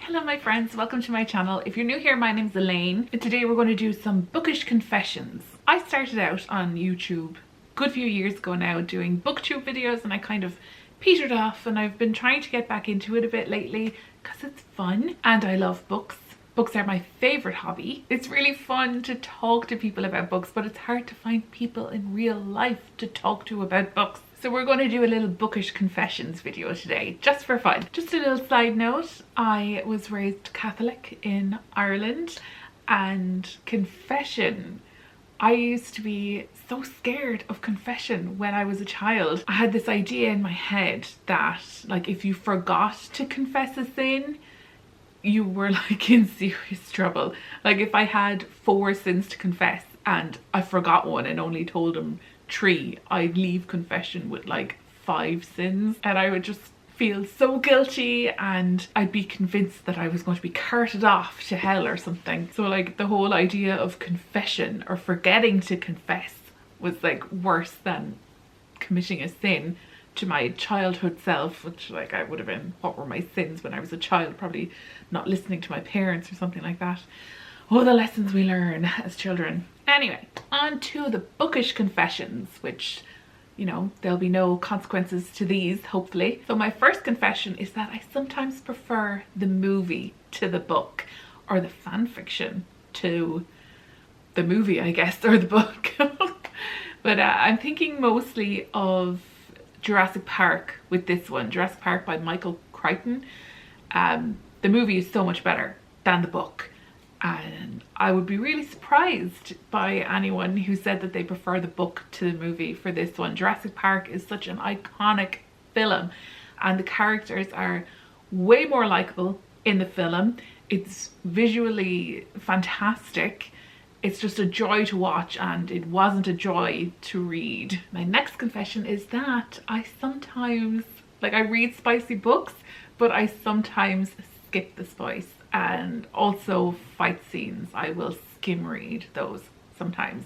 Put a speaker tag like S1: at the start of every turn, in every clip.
S1: Hello my friends, welcome to my channel. If you're new here, my name's Elaine and today we're going to do some bookish confessions. I started out on YouTube a good few years ago now doing booktube videos and I kind of petered off and I've been trying to get back into it a bit lately because it's fun and I love books. Books are my favourite hobby. It's really fun to talk to people about books, but it's hard to find people in real life to talk to about books. So we're going to do a little bookish confessions video today, just for fun. Just a little side note, I was raised Catholic in Ireland and confession, I used to be so scared of confession when I was a child. I had this idea in my head that like if you forgot to confess a sin, you were like in serious trouble. Like if I had 4 sins to confess and I forgot one and only told him 3, I'd leave confession with like 5 sins and I would just feel so guilty and I'd be convinced that I was going to be carted off to hell or something. So like the whole idea of confession or forgetting to confess was like worse than committing a sin to my childhood self, which like I would have been, what were my sins when I was a child? Probably not listening to my parents or something like that. Oh, the lessons we learn as children. Anyway, on to the bookish confessions, which, you know, there'll be no consequences to these, hopefully. So my first confession is that I sometimes prefer the movie to the book, or the fan fiction to the movie, I guess, or the book. But I'm thinking mostly of Jurassic Park with this one, Jurassic Park by Michael Crichton. The movie is so much better than the book. And I would be really surprised by anyone who said that they prefer the book to the movie for this one. Jurassic Park is such an iconic film and the characters are way more likable in the film. It's visually fantastic. It's just a joy to watch and it wasn't a joy to read. My next confession is that I sometimes, like I read spicy books, but I sometimes skip the spice. And also fight scenes, I will skim read those sometimes.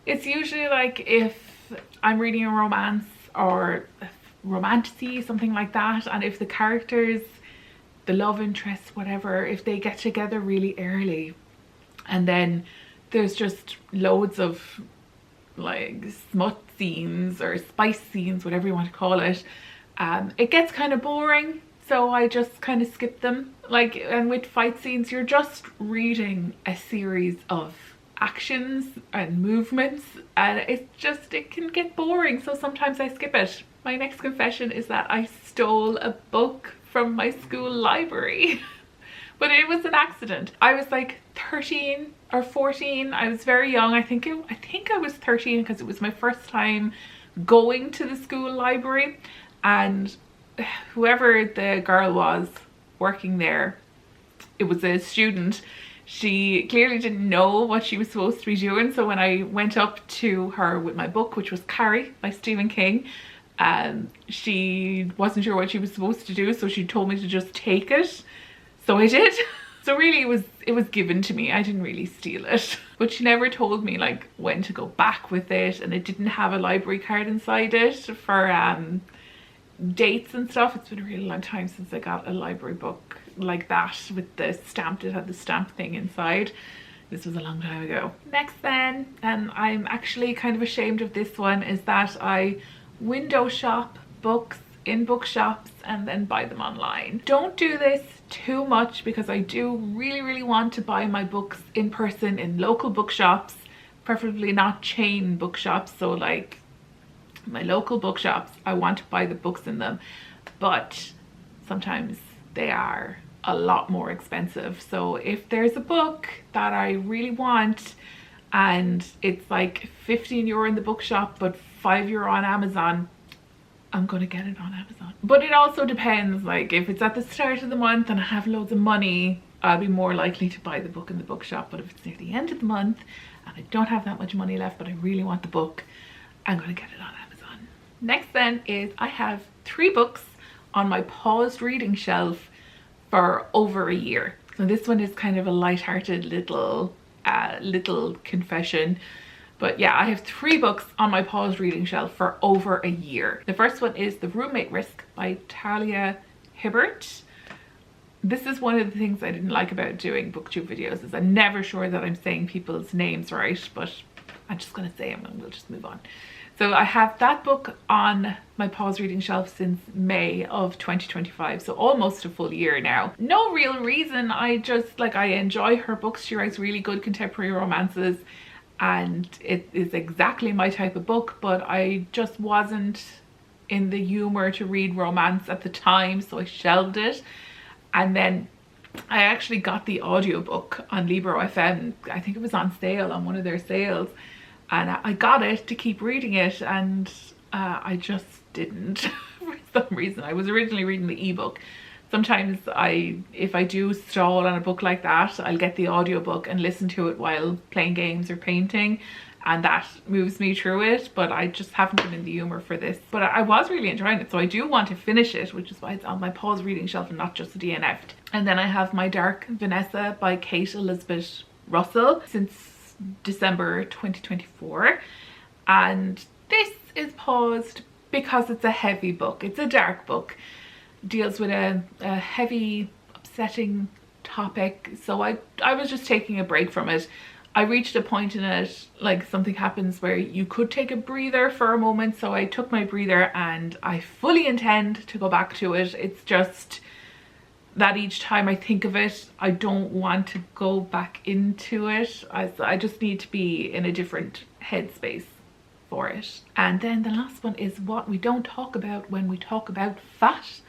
S1: It's usually like if I'm reading a romance or romantasy, something like that, and if the characters, the love interests, whatever, if they get together really early and then there's just loads of like smut scenes or spice scenes, whatever you want to call it, it gets kind of boring. So I just kind of skip them. Like, and with fight scenes, you're just reading a series of actions and movements and it can get boring. So sometimes I skip it. My next confession is that I stole a book from my school library. But it was an accident. I was like 13 or 14. I was very young. I think I was 13 because it was my first time going to the school library, and whoever the girl was working there, it was a student, she clearly didn't know what she was supposed to be doing. So when I went up to her with my book, which was Carrie by Stephen King, she wasn't sure what she was supposed to do, so she told me to just take it. So I did. So really it was given to me. I didn't really steal it. But she never told me like when to go back with it, and it didn't have a library card inside it for dates and stuff. It's been a really long time since I got a library book like that with the stamped, it had the stamp thing inside. This was a long time ago. Next then, and I'm actually kind of ashamed of this one, is that I window shop books in bookshops and then buy them online. Don't do this too much because I do really want to buy my books in person in local bookshops, preferably not chain bookshops. So like my local bookshops, I want to buy the books in them, but sometimes they are a lot more expensive. So if there's a book that I really want and it's like 15 euro in the bookshop but 5 euro on Amazon, I'm gonna get it on Amazon. But it also depends, like if it's at the start of the month and I have loads of money, I'll be more likely to buy the book in the bookshop. But if it's near the end of the month and I don't have that much money left but I really want the book, I'm gonna get it on Amazon. Next then is I have 3 books on my paused reading shelf for over a year. So this one is kind of a light-hearted little confession. But yeah, I have 3 books on my paused reading shelf for over a year. The first one is The Roommate Risk by Talia Hibbert. This is one of the things I didn't like about doing booktube videos, is I'm never sure that I'm saying people's names right, but I'm just going to say them and we'll just move on. So I have that book on my pause reading shelf since May of 2025, so almost a full year now. No real reason, I just like, I enjoy her books. She writes really good contemporary romances and it is exactly my type of book, but I just wasn't in the humor to read romance at the time, so I shelved it. And then I actually got the audiobook on Libro FM. I think it was on sale on one of their sales, and I got it to keep reading it, and I just didn't for some reason. I was originally reading the ebook. Sometimes if I do stall on a book like that, I'll get the audiobook and listen to it while playing games or painting, and that moves me through it, but I just haven't been in the humor for this. But I was really enjoying it, so I do want to finish it, which is why it's on my pause reading shelf and not just DNF'd. And then I have My Dark Vanessa by Kate Elizabeth Russell since December 2024, and this is paused because it's a heavy book. It's a dark book, deals with a heavy, upsetting topic, so I was just taking a break from it. I reached a point in it, like something happens where you could take a breather for a moment, so I took my breather and I fully intend to go back to it. It's just that each time I think of it, I don't want to go back into it. I just need to be in a different headspace for it. And then the last one is What We Don't Talk About When We Talk About Fat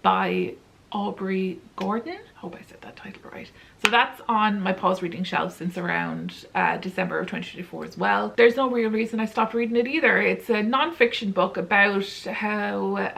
S1: by Aubrey Gordon. Hope I said that title right. So that's on my pause reading shelf since around December of 2024 as well. There's no real reason I stopped reading it either. It's a non-fiction book about how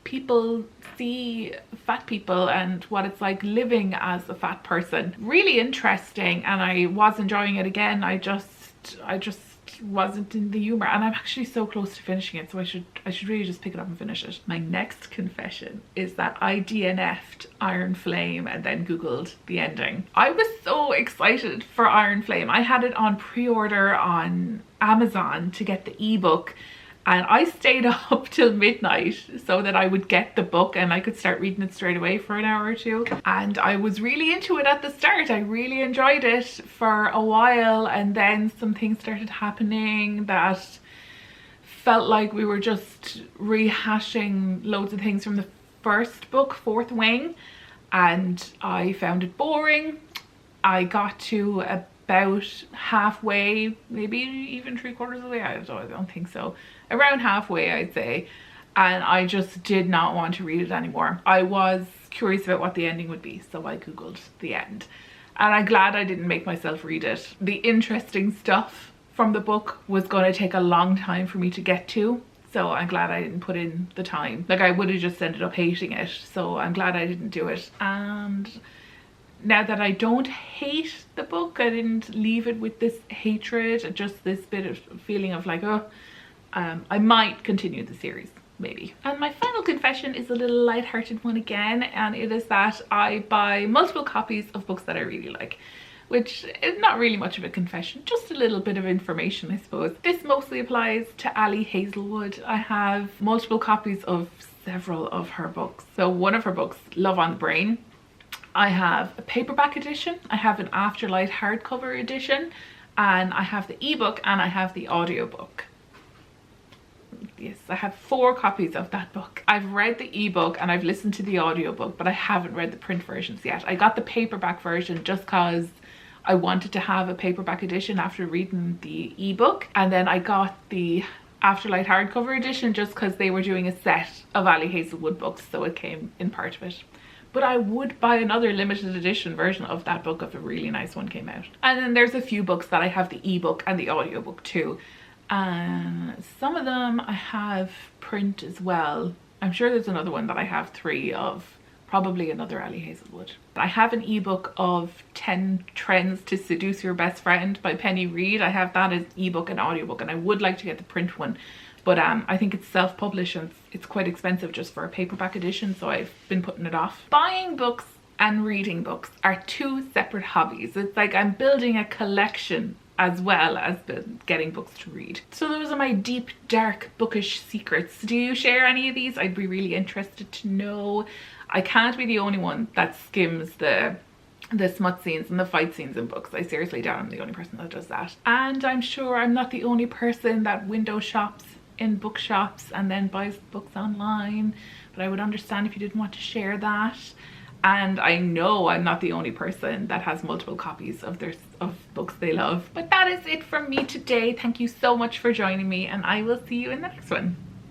S1: people see fat people and what it's like living as a fat person. Really interesting, and I was enjoying it again. I just wasn't in the humor, and I'm actually so close to finishing it, so I should really just pick it up and finish it. My next confession is that I DNF'd Iron Flame and then googled the ending. I was so excited for Iron Flame. I had it on pre-order on Amazon to get the ebook, and I stayed up till midnight so that I would get the book and I could start reading it straight away for an hour or two. And I was really into it at the start. I really enjoyed it for a while, and then some things started happening that felt like we were just rehashing loads of things from the first book, Fourth Wing, and I found it boring. I got to about halfway, maybe even 3/4 of the way, I don't think so, around halfway I'd say, and I just did not want to read it anymore. I was curious about what the ending would be, so I googled the end, and I'm glad I didn't make myself read it. The interesting stuff from the book was going to take a long time for me to get to, so I'm glad I didn't put in the time. Like, I would have just ended up hating it, so I'm glad I didn't do it. And now that I don't hate the book, I didn't leave it with this hatred, just this bit of feeling of like, oh, I might continue the series, maybe. And my final confession is a little light-hearted one again, and it is that I buy multiple copies of books that I really like, which is not really much of a confession, just a little bit of information, I suppose. This mostly applies to Ali Hazelwood. I have multiple copies of several of her books. So one of her books, Love on the Brain, I have a paperback edition, I have an Afterlight hardcover edition, and I have the ebook and I have the audiobook. Yes, I have 4 copies of that book. I've read the ebook and I've listened to the audiobook, but I haven't read the print versions yet. I got the paperback version just because I wanted to have a paperback edition after reading the ebook, and then I got the Afterlight hardcover edition just because they were doing a set of Ali Hazelwood books, so it came in part of it. But I would buy another limited edition version of that book if a really nice one came out. And then there's a few books that I have the ebook and the audiobook too. And some of them I have print as well. I'm sure there's another one that I have 3 of, probably another Ali Hazelwood. I have an ebook of 10 Trends to Seduce Your Best Friend by Penny Reid. I have that as ebook and audiobook, and I would like to get the print one, but I think it's self-published and it's quite expensive just for a paperback edition, so I've been putting it off. Buying books and reading books are 2 separate hobbies. It's like I'm building a collection as well as getting books to read. So those are my deep, dark, bookish secrets. Do you share any of these? I'd be really interested to know. I can't be the only one that skims the smut scenes and the fight scenes in books. I seriously doubt I'm the only person that does that. And I'm sure I'm not the only person that window shops in bookshops and then buys books online, but I would understand if you didn't want to share that. And I know I'm not the only person that has multiple copies of books they love. But that is it from me today. Thank you so much for joining me, and I will see you in the next one.